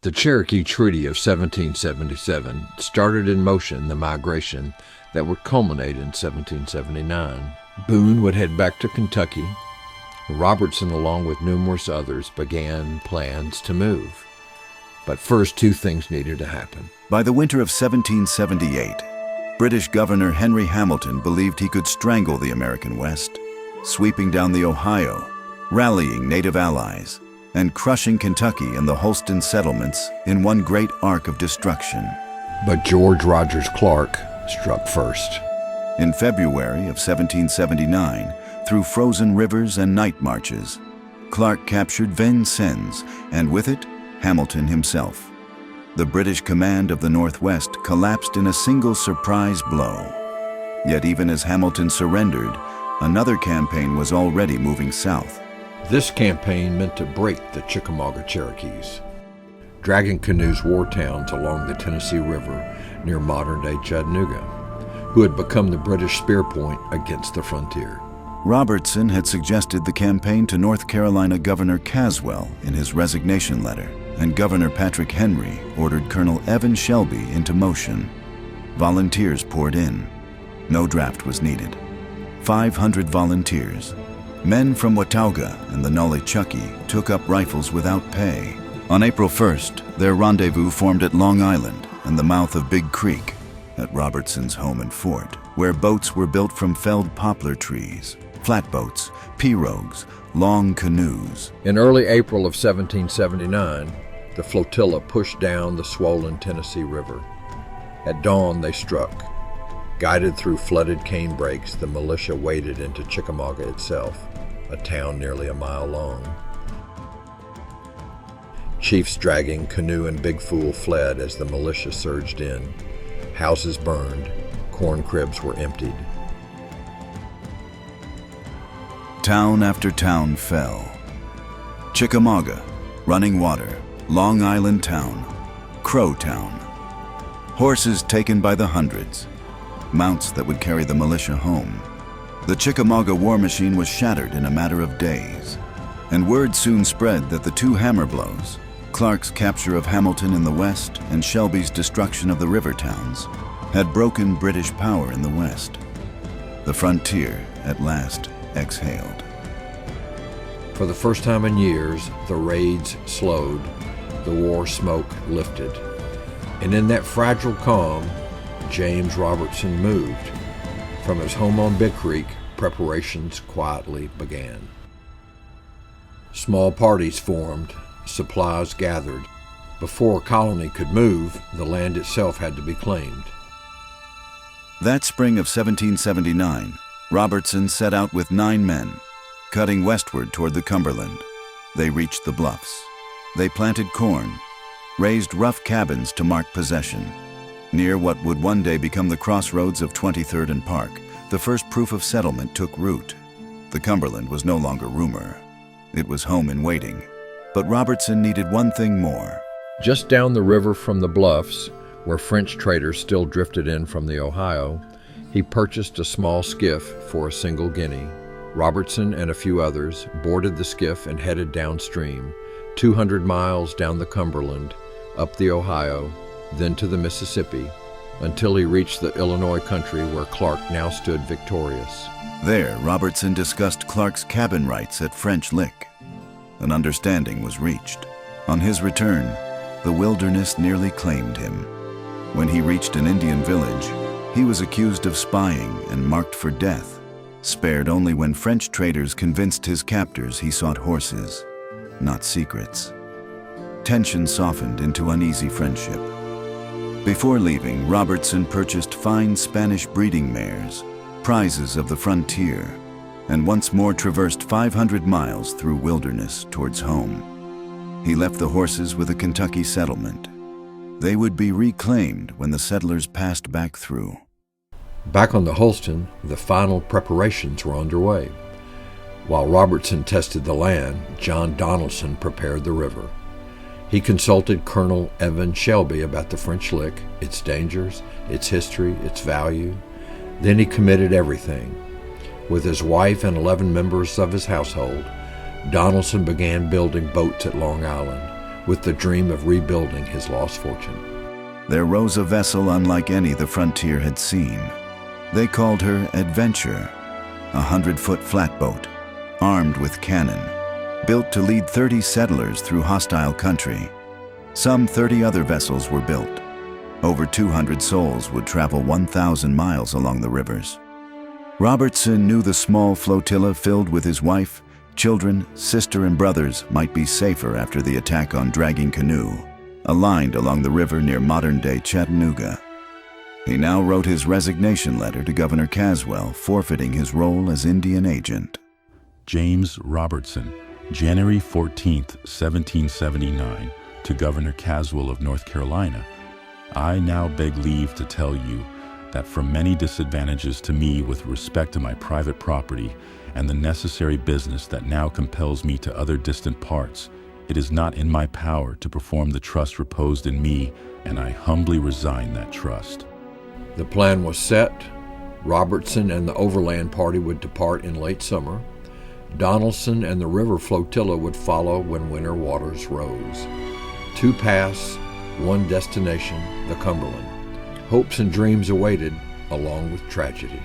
The Cherokee Treaty of 1777 started in motion the migration that would culminate in 1779. Boone would head back to Kentucky. Robertson, along with numerous others, began plans to move. But first, two things needed to happen. By the winter of 1778, British Governor Henry Hamilton believed he could strangle the American West, sweeping down the Ohio, rallying native allies, and crushing Kentucky and the Holston settlements in one great arc of destruction. But George Rogers Clark struck first. In February of 1779, through frozen rivers and night marches, Clark captured Vincennes, and with it, Hamilton himself. The British command of the Northwest collapsed in a single surprise blow. Yet even as Hamilton surrendered, another campaign was already moving south. This campaign meant to break the Chickamauga Cherokees. Dragging canoes war towns along the Tennessee River near modern-day Chattanooga, who had become the British spear point against the frontier. Robertson had suggested the campaign to North Carolina Governor Caswell in his resignation letter, and Governor Patrick Henry ordered Colonel Evan Shelby into motion. Volunteers poured in. No draft was needed. 500 volunteers. Men from Watauga and the Nolichucky took up rifles without pay. On April 1st, their rendezvous formed at Long Island and the mouth of Big Creek, at Robertson's home and fort, where boats were built from felled poplar trees, flatboats, pirogues, long canoes. In early April of 1779, the flotilla pushed down the swollen Tennessee River. At dawn, they struck. Guided through flooded cane brakes, the militia waded into Chickamauga itself, a town nearly a mile long. Chiefs dragging canoe and big fool fled as the militia surged in. Houses burned, corn cribs were emptied. Town after town fell. Chickamauga, Running Water, Long Island Town, Crow Town. Horses taken by the hundreds. Mounts that would carry the militia home. The Chickamauga war machine was shattered in a matter of days, and word soon spread that the two hammer blows, Clark's capture of Hamilton in the west and Shelby's destruction of the river towns, had broken British power in the west. The frontier, at last, exhaled. For the first time in years, the raids slowed, the war smoke lifted, and in that fragile calm, James Robertson moved. From his home on Big Creek, preparations quietly began. Small parties formed, supplies gathered. Before a colony could move, the land itself had to be claimed. That spring of 1779, Robertson set out with 9 men, cutting westward toward the Cumberland. They reached the bluffs. They planted corn, raised rough cabins to mark possession. Near what would one day become the crossroads of 23rd and Park, the first proof of settlement took root. The Cumberland was no longer rumor. It was home in waiting. But Robertson needed one thing more. Just down the river from the bluffs, where French traders still drifted in from the Ohio, he purchased a small skiff for a single guinea. Robertson and a few others boarded the skiff and headed downstream, 200 miles down the Cumberland, up the Ohio, then to the Mississippi, until he reached the Illinois country where Clark now stood victorious. There, Robertson discussed Clark's cabin rights at French Lick. An understanding was reached. On his return, the wilderness nearly claimed him. When he reached an Indian village, he was accused of spying and marked for death, spared only when French traders convinced his captors he sought horses, not secrets. Tension softened into uneasy friendship. Before leaving, Robertson purchased fine Spanish breeding mares, prizes of the frontier, and once more traversed 500 miles through wilderness towards home. He left the horses with a Kentucky settlement. They would be reclaimed when the settlers passed back through. Back on the Holston, the final preparations were underway. While Robertson tested the land, John Donaldson prepared the river. He consulted Colonel Evan Shelby about the French Lick, its dangers, its history, its value. Then he committed everything. With his wife and 11 members of his household, Donaldson began building boats at Long Island, with the dream of rebuilding his lost fortune. There rose a vessel unlike any the frontier had seen. They called her Adventure, a 100-foot flatboat, armed with cannon, built to lead 30 settlers through hostile country. Some 30 other vessels were built. Over 200 souls would travel 1,000 miles along the rivers. Robertson knew the small flotilla filled with his wife, children, sister, and brothers might be safer after the attack on Dragging Canoe, aligned along the river near modern-day Chattanooga. He now wrote his resignation letter to Governor Caswell, forfeiting his role as Indian agent. James Robertson, January 14, 1779, to Governor Caswell of North Carolina. I now beg leave to tell you that from many disadvantages to me with respect to my private property and the necessary business that now compels me to other distant parts, it is not in my power to perform the trust reposed in me, and I humbly resign that trust. The plan was set. Robertson and the overland party would depart in late summer. Donaldson and the river flotilla would follow when winter waters rose. 2 paths, 1 destination, the Cumberland. Hopes and dreams awaited, along with tragedy.